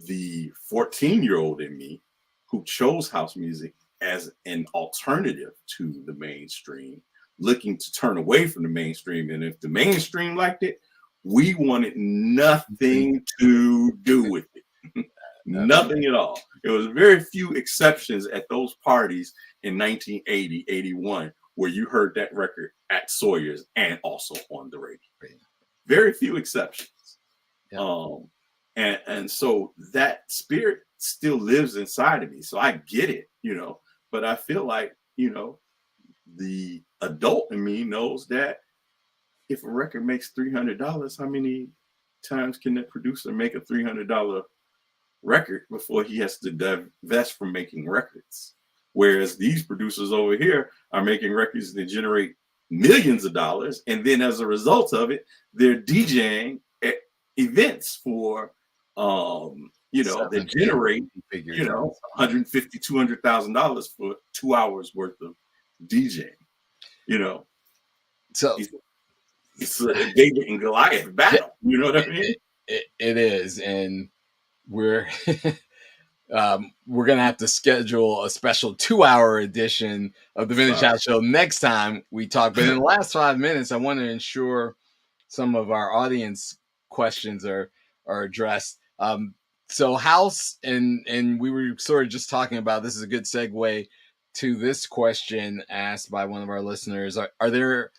the 14-year-old in me who chose house music as an alternative to the mainstream, looking to turn away from the mainstream. And if the mainstream liked it, we wanted nothing to do with it. Nothing at all. There was very few exceptions at those parties in 1980, 81, where you heard that record at Sawyer's and also on the radio. Very few exceptions. Yeah. And so that spirit still lives inside of me. So I get it, you know, but I feel like, you know, the adult in me knows that if a record makes $300, how many times can the producer make a $300 record before he has to divest from making records? Whereas these producers over here are making records that generate millions of dollars, and then as a result of it, they're DJing at events for you know, that generate, you know, $150,000, $200,000 for 2 hours worth of DJing. You know, so it's a David and Goliath battle. You know what I mean? It is, and we're gonna have to schedule a special 2-hour edition of the Vintage House Show next time we talk. But in the last 5 minutes, I want to ensure some of our audience questions are addressed. So house, and we were sort of just talking about, this is a good segue to this question asked by one of our listeners. Are there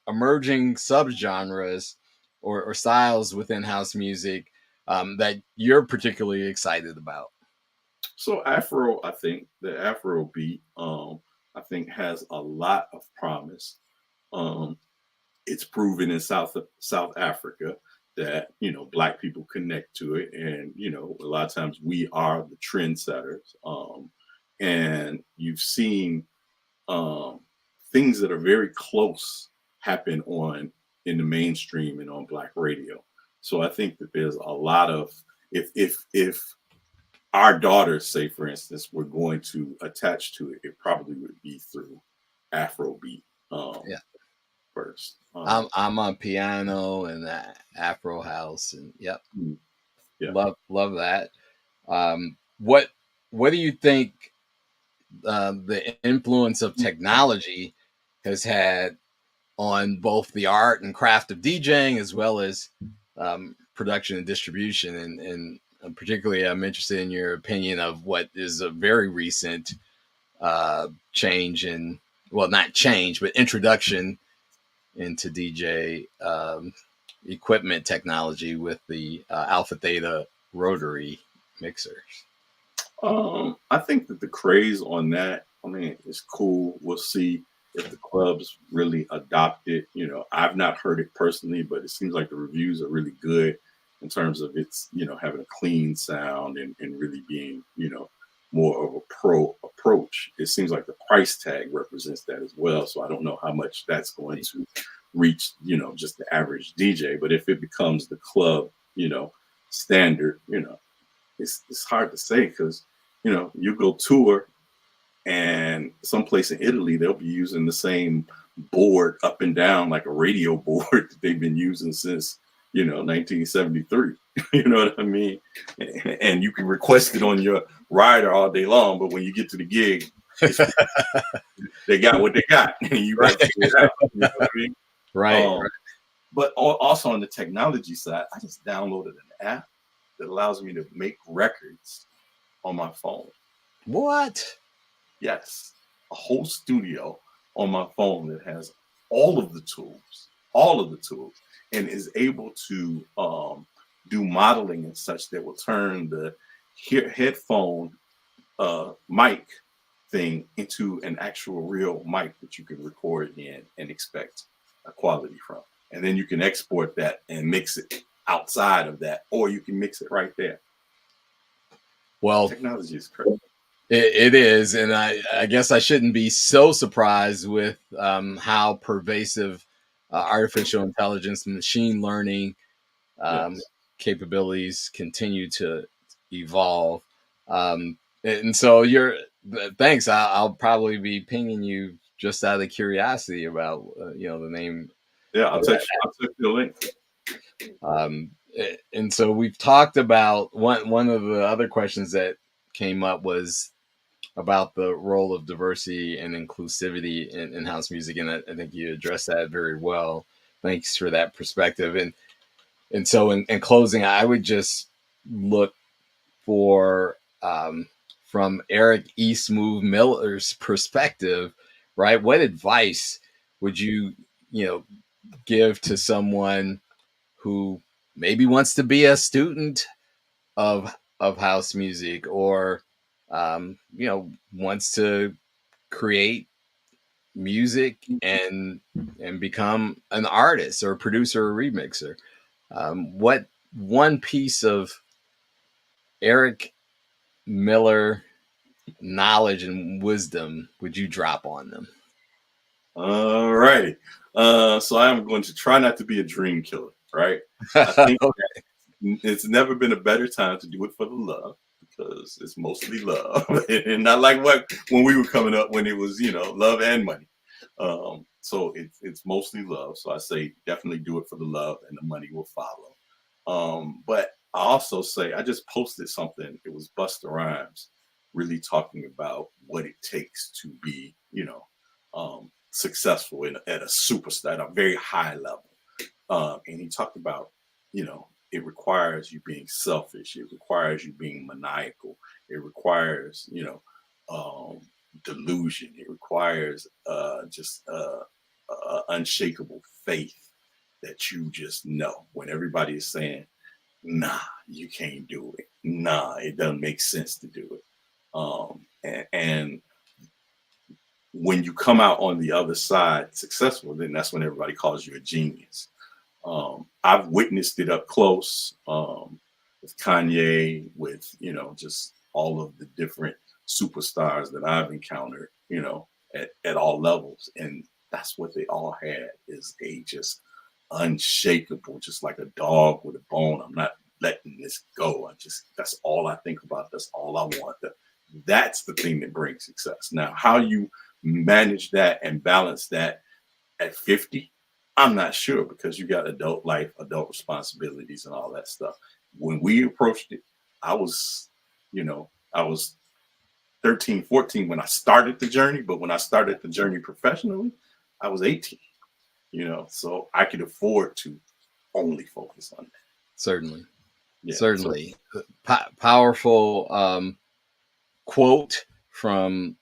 emerging subgenres or styles within house music that you're particularly excited about? So Afro, I think the Afro beat, I think has a lot of promise. It's proven in South Africa that, you know, Black people connect to it, and you know, a lot of times we are the trendsetters. And you've seen things that are very close happen in the mainstream and on Black radio. So I think that there's a lot of, if our daughters, say for instance, were going to attach to it, it probably would be through Afrobeat. First. I'm on piano and Afro house, and yep. Yeah. Love that. What do you think the influence of technology has had on both the art and craft of DJing, as well as production and distribution? And particularly, I'm interested in your opinion of what is a very recent change in, well, not change, but introduction into DJ equipment technology with the Alpha Theta rotary mixers. I think that the craze on that, I mean, it's cool. We'll see if the clubs really adopt it. You know, I've not heard it personally, but it seems like the reviews are really good in terms of its, you know, having a clean sound and really being, you know, more of a pro approach. It seems like the price tag represents that as well. So I don't know how much that's going to reach, just the average DJ. But if it becomes the club, standard, it's hard to say because, you go tour and someplace in Italy, they'll be using the same board up and down like a radio board that they've been using since 1973. You know what I mean? And you can request it on your rider all day long, but when you get to the gig, they got what they got, and you got to figure it out. You know what I mean? Right. But also on the technology side, I just downloaded an app that allows me to make records on my phone. What? Yes, a whole studio on my phone that has all of the tools, and is able to do modeling and such that will turn the headphone mic thing into an actual real mic that you can record in and expect a quality from. And then you can export that and mix it outside of that, or you can mix it right there. Well, technology is crazy. It is, and I guess I shouldn't be so surprised with how pervasive artificial intelligence and machine learning capabilities continue to evolve. And so thanks. I'll probably be pinging you just out of curiosity about the name. Yeah, I'll text you the link. And so we've talked about one of the other questions that came up was about the role of diversity and inclusivity in house music, and I think you addressed that very well. Thanks for that perspective. And so in closing, I would just look for from Eric E-Smoove Miller's perspective, right? What advice would you give to someone who maybe wants to be a student of house music, or wants to create music and become an artist or a producer or remixer? What one piece of Eric Miller knowledge and wisdom would you drop on them? All righty. So I am going to try not to be a dream killer, right? I think it's never been a better time to do it for the love, because it's mostly love, and not like when we were coming up, when it was love and money. So it's mostly love. So I say definitely do it for the love, and the money will follow. But I also say, I just posted something. It was Busta Rhymes really talking about what it takes to be successful at a superstar, at a very high level. And he talked about it requires you being selfish. It requires you being maniacal. It requires, delusion. It requires just unshakable faith that you just know when everybody is saying, nah, you can't do it. Nah, it doesn't make sense to do it. And when you come out on the other side successful, then that's when everybody calls you a genius. I've witnessed it up close with Kanye, with just all of the different superstars that I've encountered, at all levels, and that's what they all had, is a just unshakable, just like a dog with a bone. I'm not letting this go. That's all I think about. That's all I want. That's the thing that brings success. Now, how you manage that and balance that at 50, I'm not sure, because you got adult life, adult responsibilities, and all that stuff. When we approached it, I was 13, 14 when I started the journey, but when I started the journey professionally, I was 18, so I could afford to only focus on that. Certainly. Yeah, certainly. Powerful quote from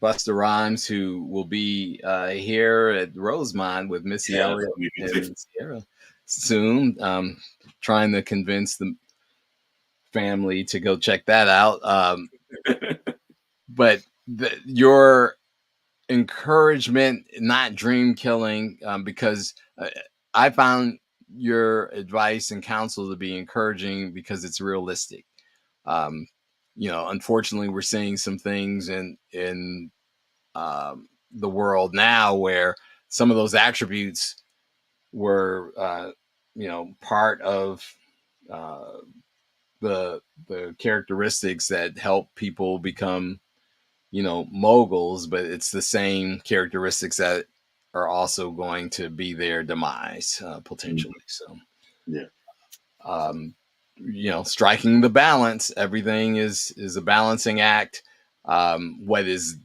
Busta Rhymes, who will be here at Rosemont with Missy Elliott and Sierra soon, trying to convince the family to go check that out. But your encouragement, not dream killing, because I found your advice and counsel to be encouraging because it's realistic. unfortunately, we're seeing some things in the world now where some of those attributes were, part of the characteristics that help people become, moguls, but it's the same characteristics that are also going to be their demise potentially. So, Yeah. Striking the balance. Everything is a balancing act. What is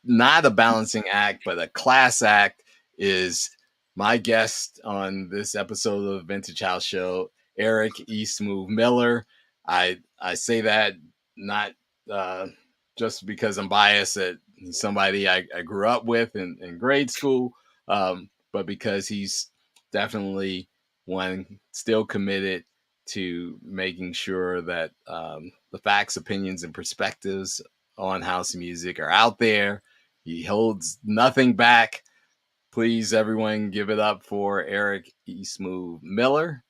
not a balancing act, but a class act, is my guest on this episode of the Vintage House Show, Eric E-Smoove Miller. I say that not just because I'm biased that he's somebody I grew up with in grade school, but because he's definitely one still committed to making sure that the facts, opinions, and perspectives on house music are out there. He holds nothing back. Please, everyone, give it up for Eric E-Smoove Miller.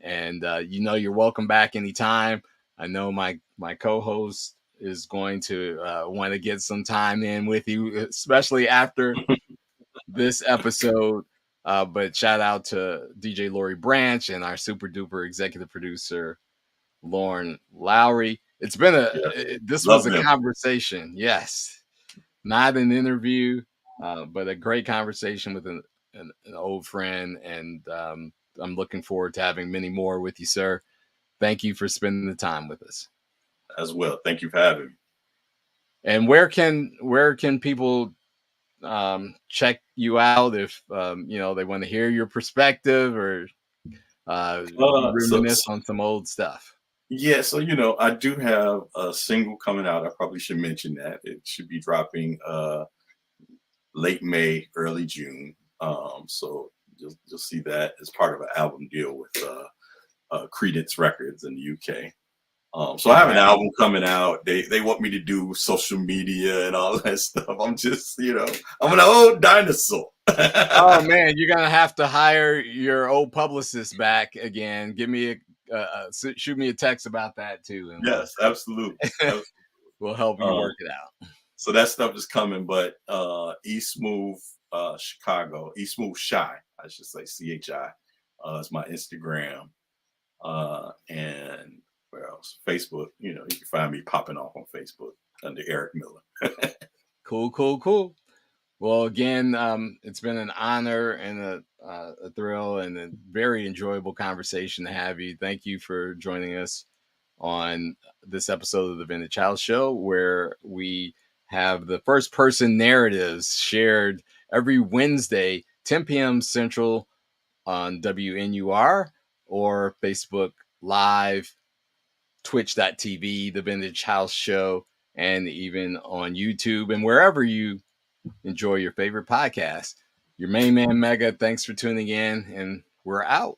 And you're welcome back anytime. I know my co-host is going to want to get some time in with you, especially after this episode. But shout out to DJ Lori Branch and our super duper executive producer, Lauren Lowry. It's been this Love was a them. conversation. Yes. Not an interview, but a great conversation with an old friend. And I'm looking forward to having many more with you, sir. Thank you for spending the time with us. As well. Thank you for having me. And where can people check you out if they want to hear your perspective or reminisce on some old stuff? Yeah, so I do have a single coming out. I probably should mention that. It should be dropping late May, early June. So you'll see that as part of an album deal with Credence Records in the UK. So I have an album coming out. They want me to do social media and all that stuff. I'm just, I'm an old dinosaur. Oh man, you're gonna have to hire your old publicist back again. Give me shoot me a text about that too. And yes, absolutely. We'll help you work it out. So that stuff is coming, but E-Smoove Chicago, E-Smoove Shy, I should say, CHI. It's my Instagram. And where else? Facebook. You can find me popping off on Facebook under Eric Miller. Cool. Well, again, it's been an honor and a thrill and a very enjoyable conversation to have you. Thank you for joining us on this episode of the Vintage House Show, where we have the first person narratives shared every Wednesday, 10 p.m. Central on WNUR or Facebook Live, twitch.tv, the Vintage House Show, and even on YouTube and wherever you enjoy your favorite podcast. Your main man, Mega, thanks for tuning in, and we're out.